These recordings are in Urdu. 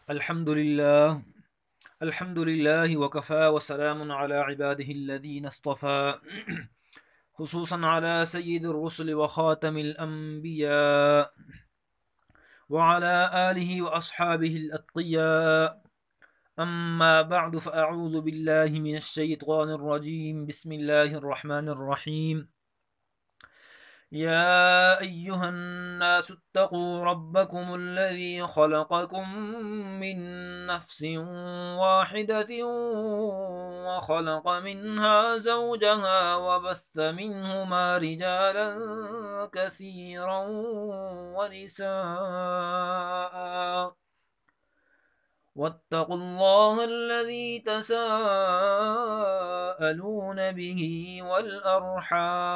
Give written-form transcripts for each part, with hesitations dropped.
الحمد لله. الحمد لله وكفى وسلام على عباده الذين اصطفى خصوصا على سيد الرسل وخاتم الأنبياء وعلى آله وأصحابه الأتقياء. أما بعد فأعوذ بالله من الشيطان الرجيم. بسم الله الرحمن الرحيم. يا أيها الناس اتقوا ربكم الذي خلقكم من نفس واحدة وخلق منها زوجها وبث منهما رجالا كثيرا ونساء واتقوا الله الذي تساءلون به والأرحام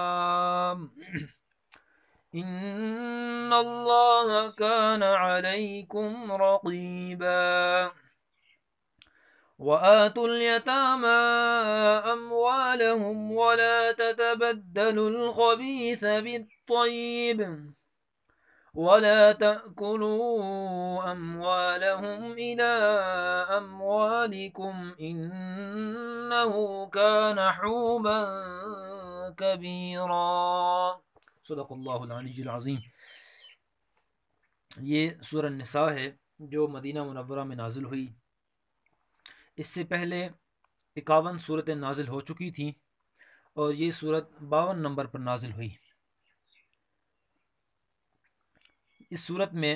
إن الله كان عليكم رقيبا. وآتوا اليتامى أموالهم ولا تتبدلوا الخبيث بالطيب ولا تأكلوا أموالهم إلى أموالكم إنه كان حوبا كبيرا. صدق اللہ العلی العظیم. یہ سورہ النساء ہے جو مدینہ منورہ میں نازل ہوئی. اس سے پہلے 51 صورتیں نازل ہو چکی تھیں اور یہ صورت 52 نمبر پر نازل ہوئی. اس صورت میں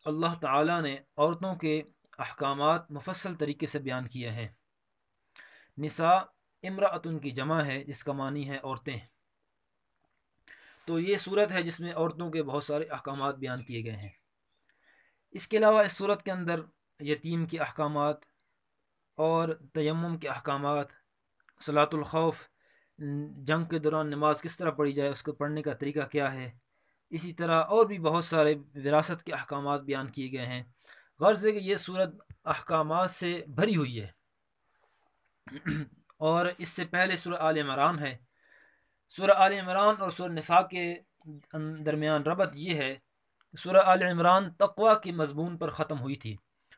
اللہ تعالیٰ نے عورتوں کے احکامات مفصل طریقے سے بیان کیے ہیں. نساء امرأتن کی جمع ہے جس کا معنی ہے عورتیں. تو یہ صورت ہے جس میں عورتوں کے بہت سارے احکامات بیان کیے گئے ہیں. اس کے علاوہ اس صورت کے اندر یتیم کے احکامات اور تیمم کے احکامات، صلاۃ الخوف، جنگ کے دوران نماز کس طرح پڑھی جائے، اس کو پڑھنے کا طریقہ کیا ہے، اسی طرح اور بھی بہت سارے وراثت کے احکامات بیان کیے گئے ہیں. غرض ہے کہ یہ صورت احکامات سے بھری ہوئی ہے. اور اس سے پہلے سورہ آل عمران ہے. سورہ آل عمران اور سورہ نساء کے درمیان ربط یہ ہے، سورہ آل عمران تقوی کے مضمون پر ختم ہوئی تھی.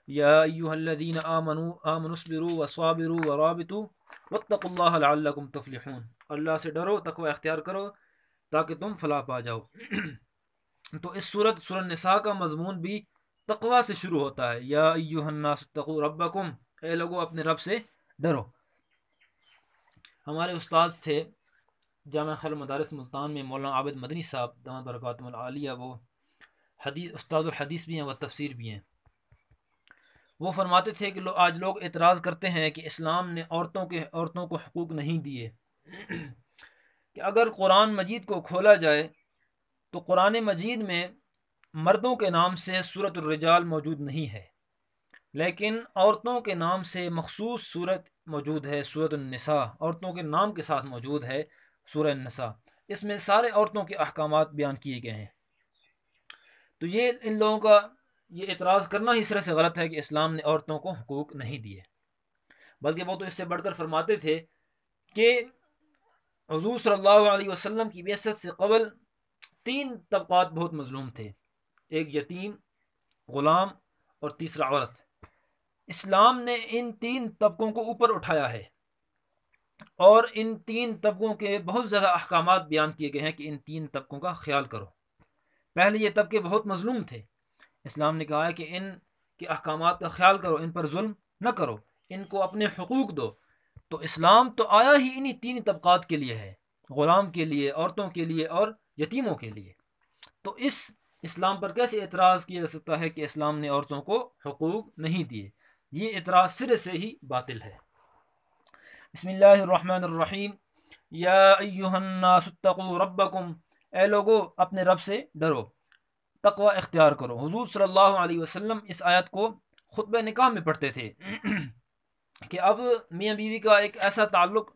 یا ایھا الذین آمنوا اصبروا وصابروا ورابطوا واتقوا اللہ لعلکم تفلحون. اللہ سے ڈرو، تقوی اختیار کرو تاکہ تم فلاح پا جاؤ. تو اس سورہ نساء کا مضمون بھی تقوی سے شروع ہوتا ہے. یا ایھا الناس اتقوا ربکم، اے لوگو اپنے رب سے ڈرو. ہمارے استاذ تھے جامعہ خیر مدارس ملتان میں مولانا عابد مدنی صاحب دامت برکاتہم العالیہ. وہ استاد الحدیث بھی ہیں، وہ تفسیر بھی ہیں. وہ فرماتے تھے کہ آج لوگ اعتراض کرتے ہیں کہ اسلام نے عورتوں کو حقوق نہیں دیے. کہ اگر قرآن مجید کو کھولا جائے تو قرآن مجید میں مردوں کے نام سے سورۃ الرجال موجود نہیں ہے، لیکن عورتوں کے نام سے مخصوص سورت موجود ہے، سورۃ النساء. عورتوں کے نام کے ساتھ موجود ہے سورہ النساء. اس میں سارے عورتوں کے احکامات بیان کیے گئے ہیں. تو یہ ان لوگوں کا یہ اعتراض کرنا ہی اس طرح سے غلط ہے کہ اسلام نے عورتوں کو حقوق نہیں دیے، بلکہ وہ تو اس سے بڑھ کر فرماتے تھے کہ حضور صلی اللہ علیہ وسلم کی بعثت سے قبل 3 طبقات بہت مظلوم تھے، ایک یتیم، غلام اور تیسرا عورت. اسلام نے ان 3 طبقوں کو اوپر اٹھایا ہے اور ان 3 طبقوں کے بہت زیادہ احکامات بیان کیے گئے ہیں کہ ان 3 طبقوں کا خیال کرو. پہلے یہ طبقے بہت مظلوم تھے، اسلام نے کہا ہے کہ ان کے احکامات کا خیال کرو، ان پر ظلم نہ کرو، ان کو اپنے حقوق دو. تو اسلام تو آیا ہی انہی 3 طبقات کے لیے ہے، غلام کے لیے، عورتوں کے لیے اور یتیموں کے لیے. تو اس اسلام پر کیسے اعتراض کیا جا سکتا ہے کہ اسلام نے عورتوں کو حقوق نہیں دیے؟ یہ اعتراض سرے سے ہی باطل ہے. بسم اللہ الرحمن الرحیم. یا ایھا الناس اتقوا ربکم، اے لوگو اپنے رب سے ڈرو، تقوی اختیار کرو. حضور صلی اللہ علیہ وسلم اس آیت کو خطبہ نکاح میں پڑھتے تھے کہ اب میاں بیوی کا ایک ایسا تعلق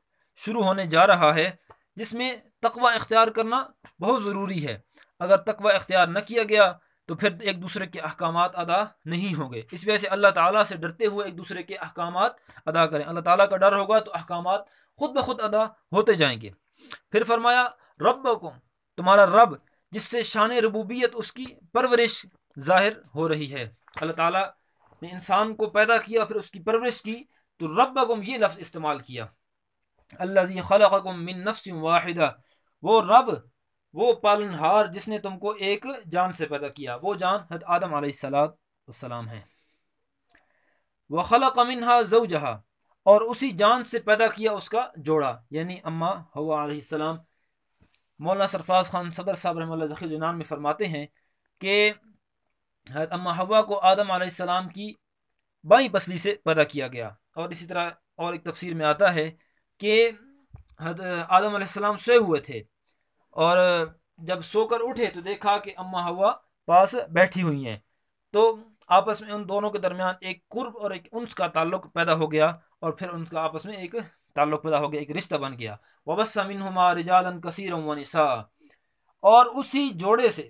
شروع ہونے جا رہا ہے جس میں تقوی اختیار کرنا بہت ضروری ہے. اگر تقوی اختیار نہ کیا گیا تو پھر ایک دوسرے کے احکامات ادا نہیں ہوں گے. اس وجہ سے اللہ تعالیٰ سے ڈرتے ہوئے ایک دوسرے کے احکامات ادا کریں. اللہ تعالیٰ کا ڈر ہوگا تو احکامات خود بخود ادا ہوتے جائیں گے. پھر فرمایا ربکم، تمہارا رب، جس سے شان ربوبیت، اس کی پرورش ظاہر ہو رہی ہے. اللہ تعالیٰ نے انسان کو پیدا کیا پھر اس کی پرورش کی تو ربکم یہ لفظ استعمال کیا، الذی خلقکم من نفس واحدہ، وہ رب، وہ پالنہار جس نے تم کو ایک جان سے پیدا کیا، وہ جان حضرت آدم علیہ السلام ہے۔ وخلق منها زوجہا، اور اسی جان سے پیدا کیا اس کا جوڑا یعنی اما حوا علیہ السلام۔ مولانا سرفراز خان صدر صاحب رحمۃ اللہ ذخیر جنان میں فرماتے ہیں کہ حضرت اما حوا کو آدم علیہ السلام کی بائیں پسلی سے پیدا کیا گیا، اور اسی طرح اور ایک تفسیر میں آتا ہے کہ حضرت آدم علیہ السلام سوئے ہوئے تھے، اور جب سو کر اٹھے تو دیکھا کہ اما حوا پاس بیٹھی ہوئی ہیں، تو آپس میں ان دونوں کے درمیان ایک قرب اور ایک انس کا تعلق پیدا ہو گیا، اور پھر ان کا آپس میں ایک تعلق پیدا ہو گیا، ایک رشتہ بن گیا۔ وَبَثَّ مِنْهُمَا رِجَالًا كَثِيرًا وَنِسَاءً، اور اسی جوڑے سے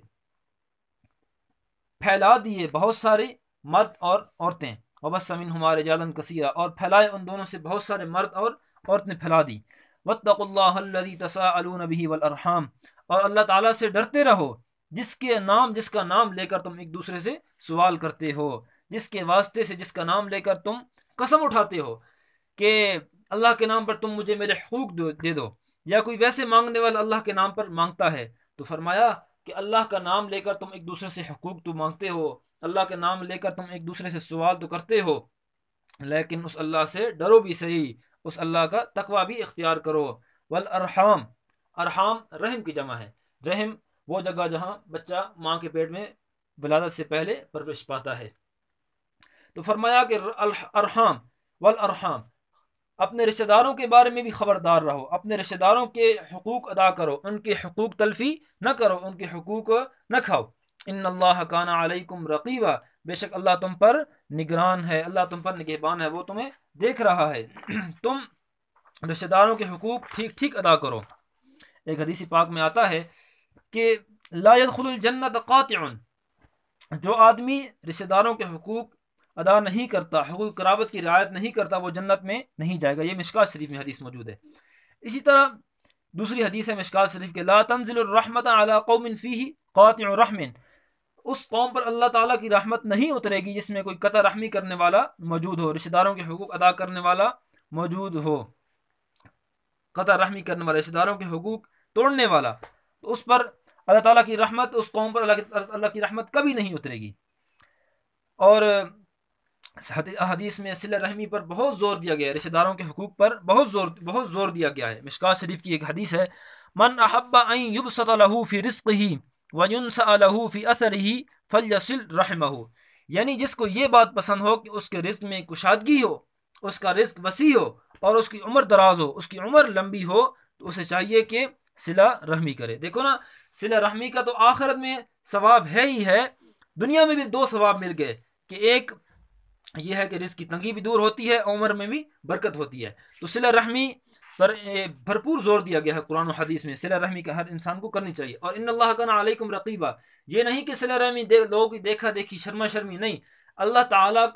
پھیلا دیے بہت سارے مرد اور عورتیں۔ وَبَثَّ مِنْهُمَا رِجَالًا كَثِيرًا، اور پھیلائے ان دونوں سے بہت سارے مرد اور عورتیں پھیلا دی۔ وَاتَّقُوا اللَّهَ الَّذِي تَسَاءَلُونَ بِهِ وَالْأَرْحَامَ، اور اللہ تعالیٰ سے ڈرتے رہو جس کا نام لے کر تم ایک دوسرے سے سوال کرتے ہو، جس کے واسطے سے، جس کا نام لے کر تم قسم اٹھاتے ہو کہ اللہ کے نام پر تم مجھے میرے حقوق دے دو، یا کوئی ویسے مانگنے والا اللہ کے نام پر مانگتا ہے تو فرمایا کہ اللہ کا نام لے کر تم ایک دوسرے سے حقوق تو مانگتے ہو، اللہ کے نام لے کر تم ایک دوسرے سے سوال تو کرتے ہو، لیکن اس اللہ سے ڈرو بھی صحیح، اس اللہ کا تقوی بھی اختیار کرو۔ والارحام، ارحام رحم کی جمع ہے، رحم وہ جگہ جہاں بچہ ماں کے پیٹ میں ولادت سے پہلے پرورش پاتا ہے۔ تو فرمایا کہ ارحام والارحام، اپنے رشتہ داروں کے بارے میں بھی خبردار رہو، اپنے رشتہ داروں کے حقوق ادا کرو، ان کے حقوق تلفی نہ کرو، ان کے حقوق نہ کھاؤ۔ ان اللہ کان علیکم رقیبا، بے شک اللہ تم پر نگران ہے، اللہ تم پر نگہبان ہے، وہ تمہیں دیکھ رہا ہے، تم رشتہ داروں کے حقوق ٹھیک ٹھیک ادا کرو۔ ایک حدیث پاک میں آتا ہے کہ لا يدخل الجنت قاطع، جو آدمی رشتہ داروں کے حقوق ادا نہیں کرتا، حقوق قرابت کی رعایت نہیں کرتا، وہ جنت میں نہیں جائے گا۔ یہ مشکوٰۃ شریف میں حدیث موجود ہے۔ اسی طرح دوسری حدیث ہے مشکوٰۃ شریف کے لا تنزل الرحمت علی قوم فیہ قاطع رحم، اس قوم پر اللہ تعالیٰ کی رحمت نہیں اترے گی جس میں کوئی قطع رحمی کرنے والا موجود ہو، رشتہ داروں کے حقوق ادا کرنے والا موجود ہو، قطع رحمی کرنے والا، رشتہ داروں کے حقوق توڑنے والا، تو اس پر اللہ تعالیٰ کی رحمت، اس قوم پر اللہ کی رحمت کبھی نہیں اترے گی۔ اور حدیث میں صلہ رحمی پر بہت زور دیا گیا ہے، رشتہ داروں کے حقوق پر بہت زور دیا گیا ہے۔ مشکوٰۃ شریف کی ایک حدیث ہے، من احب ان یبسط له فی رزقہ وینسأ له فی اثرہ فلیصل رحمہ، یعنی جس کو یہ بات پسند ہو کہ اس کے رزق میں کشادگی ہو، اس کا رزق وسیع ہو اور اس کی عمر دراز ہو، اس کی عمر لمبی ہو، تو اسے چاہیے کہ صلہ رحمی کرے۔ دیکھو نا، صلہ رحمی کا تو آخرت میں ثواب ہے ہی ہے، دنیا میں بھی دو ثواب مل گئے، کہ ایک یہ ہے کہ رزق کی تنگی بھی دور ہوتی ہے، عمر میں بھی برکت ہوتی ہے۔ تو صلہ رحمی پر بھرپور زور دیا گیا ہے قرآن و حدیث میں، صلہ رحمی کا ہر انسان کو کرنی چاہیے۔ اور ان اللہ کان علیکم رقیبا، یہ نہیں کہ صلہ رحمی لوگوں کی دیکھا دیکھی، شرما شرمی نہیں، اللہ تعالیٰ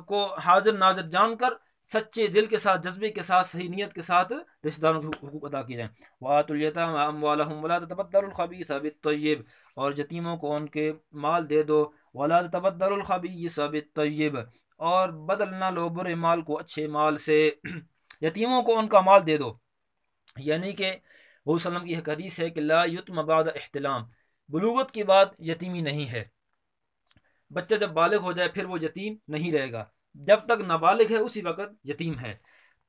کو حاضر ناظر جان کر سچے دل کے ساتھ، جذبے کے ساتھ، صحیح نیت کے ساتھ رشتہ داروں کے حقوق ادا کیے جائیں۔ وآتوا الیتامی اموالہم ولا تتبدلوا الخبیث بالطیب، اور یتیموں کو ان کے مال دے دو، ولا تتبدلوا الخبیث بالطیب، اور بدل نہ لو برے مال کو اچھے مال سے، یتیموں کو ان کا مال دے دو۔ یعنی کہ وہ وسلم کی ایک حدیث ہے کہ لا یتم بعد احتلام، بلوغت کے بعد یتیمی نہیں ہے، بچہ جب بالغ ہو جائے پھر وہ یتیم نہیں رہے گا، جب تک نابالغ ہے اسی وقت یتیم ہے۔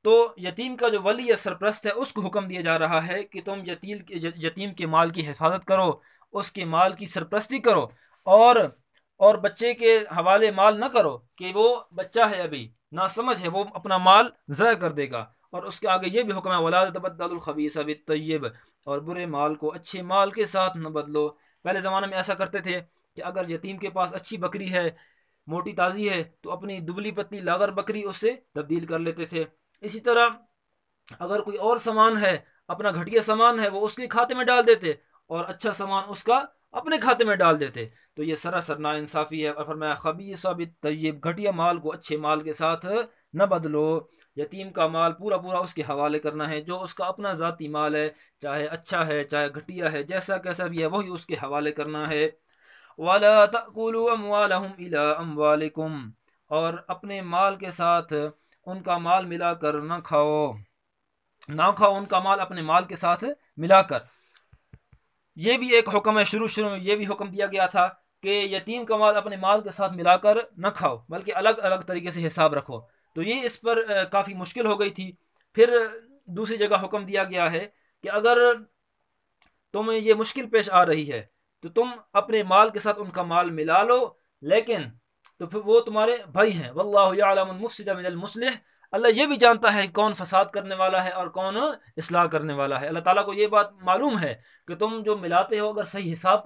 تو یتیم کا جو ولی یا سرپرست ہے اس کو حکم دیا جا رہا ہے کہ تم یتیم کے مال کی حفاظت کرو، اس کے مال کی سرپرستی کرو، اور بچے کے حوالے مال نہ کرو کہ وہ بچہ ہے، ابھی ناسمجھ ہے، وہ اپنا مال ضائع کر دے گا۔ اور اس کے آگے یہ بھی حکم ہے وَلَا تَتَبَدَّلُوا الْخَبِيثَ بِالطَّيِّبِ، اور برے مال کو اچھے مال کے ساتھ نہ بدلو۔ پہلے زمانے میں ایسا کرتے تھے کہ اگر یتیم کے پاس اچھی بکری ہے، موٹی تازی ہے، تو اپنی دبلی پتلی لاغر بکری اس سے تبدیل کر لیتے تھے۔ اسی طرح اگر کوئی اور سامان ہے، اپنا گھٹیا سامان ہے، وہ اس کے کھاتے میں ڈال دیتے، اور اچھا سامان اس کا اپنے کھاتے میں ڈال دیتے۔ تو یہ سراسر ناانصافی ہے، اور فرمایا خبیث بالطیب، گھٹیا مال کو اچھے مال کے ساتھ نہ بدلو۔ یتیم کا مال پورا پورا اس کے حوالے کرنا ہے، جو اس کا اپنا ذاتی مال ہے، چاہے اچھا ہے چاہے گھٹیا ہے، جیسا کیسا بھی ہے، وہی اس کے حوالے کرنا ہے۔ وَلَا تَأْكُلُوا أَمْوَالَهُمْ إِلَىٰ أَمْوَالِكُمْ، اور اپنے مال کے ساتھ ان کا مال ملا کر نہ کھاؤ، نہ کھاؤ ان کا مال اپنے مال کے ساتھ ملا کر۔ یہ بھی ایک حکم ہے، شروع میں یہ بھی حکم دیا گیا تھا کہ یتیم کا مال اپنے مال کے ساتھ ملا کر نہ کھاؤ، بلکہ الگ الگ طریقے سے حساب رکھو۔ تو یہ اس پر کافی مشکل ہو گئی تھی۔ پھر دوسری جگہ حکم دیا گیا ہے کہ اگر تمہیں یہ مشکل پیش آ رہی ہے تو تم اپنے مال کے ساتھ ان کا مال ملا لو، لیکن تو پھر وہ تمہارے بھائی ہیں۔ واللہ یعلم المفسد من المصلح، اللہ یہ بھی جانتا ہے کون فساد کرنے والا ہے اور کون اصلاح کرنے والا ہے۔ اللہ تعالیٰ کو یہ بات معلوم ہے کہ تم جو ملاتے ہو، اگر صحیح حساب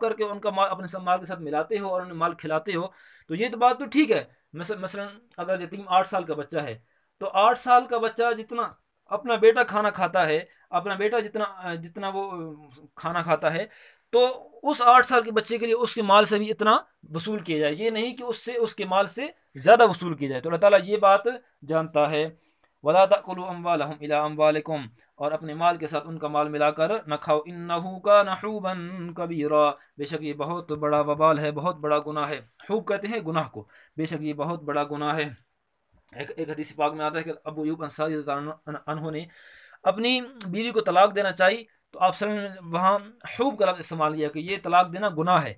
کر کے ان کا مال اپنے مال کے ساتھ ملاتے ہو اور انہیں مال کھلاتے ہو تو یہ تو بات تو ٹھیک ہے۔ مثلا اگر یتیم 8 سال کا بچہ ہے تو 8 سال کا بچہ جتنا اپنا بیٹا کھانا کھاتا ہے، اپنا بیٹا جتنا وہ کھانا کھاتا ہے، تو اس 8 سال کے بچے کے لیے اس کے مال سے بھی اتنا وصول کیا جائے، یہ نہیں کہ اس کے مال سے زیادہ وصول کیا جائے۔ تو اللہ تعالیٰ یہ بات جانتا ہے۔ وَلَا تَأْكُلُوا أَمْوَالَهُمْ إِلَىٰ أَمْوَالِكُمْ، اور اپنے مال کے ساتھ ان کا مال ملا کر نہ کھاؤ۔ إِنَّهُ كَانَ حُوبًا كَبِيرًا، بے شک یہ بہت بڑا وبال ہے، بہت بڑا گناہ ہے۔ حوب کہتے ہیں گناہ کو، بے شک یہ بہت بڑا گناہ ہے۔ ایک حدیث پاک میں آتا ہے کہ ابو ایوب انصاری رضی اللہ عنہ نے اپنی بیوی کو طلاق دینا چاہی تو آپ صلی اللہ علیہ وسلم نے وہاں حوب کا لفظ استعمال کیا کہ یہ طلاق دینا گناہ ہے۔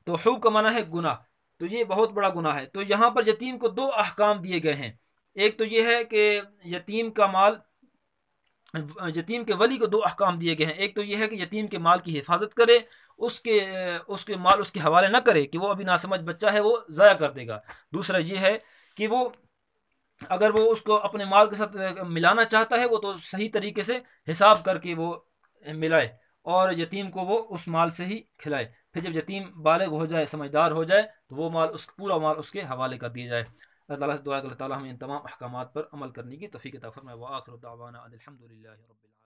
تو حوب کا معنی ہے گناہ، تو یہ بہت بڑا گناہ ہے۔ تو یہاں پر یتیم کو 2 احکام دیے گئے ہیں۔ ایک تو یہ ہے کہ یتیم کے ولی کو 2 احکام دیے گئے ہیں۔ ایک تو یہ ہے کہ یتیم کے مال کی حفاظت کرے، اس کے مال اس کے حوالے نہ کرے کہ وہ ابھی ناسمجھ بچہ ہے وہ ضائع کر دے گا۔ دوسرا یہ ہے کہ وہ اگر وہ اس کو اپنے مال کے ساتھ ملانا چاہتا ہے وہ تو صحیح طریقے سے حساب کر کے وہ ملائے، اور یتیم کو وہ اس مال سے ہی کھلائے۔ پھر جب یتیم بالغ ہو جائے، سمجھدار ہو جائے، تو وہ پورا مال اس کے حوالے کر دیا جائے۔ اللہ تعالیٰ سے دعا ہے کہ اللہ تعالیٰ ہمیں ان تمام احکامات پر عمل کرنے کی توفیق عطا فرمائے۔ وآخر دعوانا ان الحمد للہ رب العالمین۔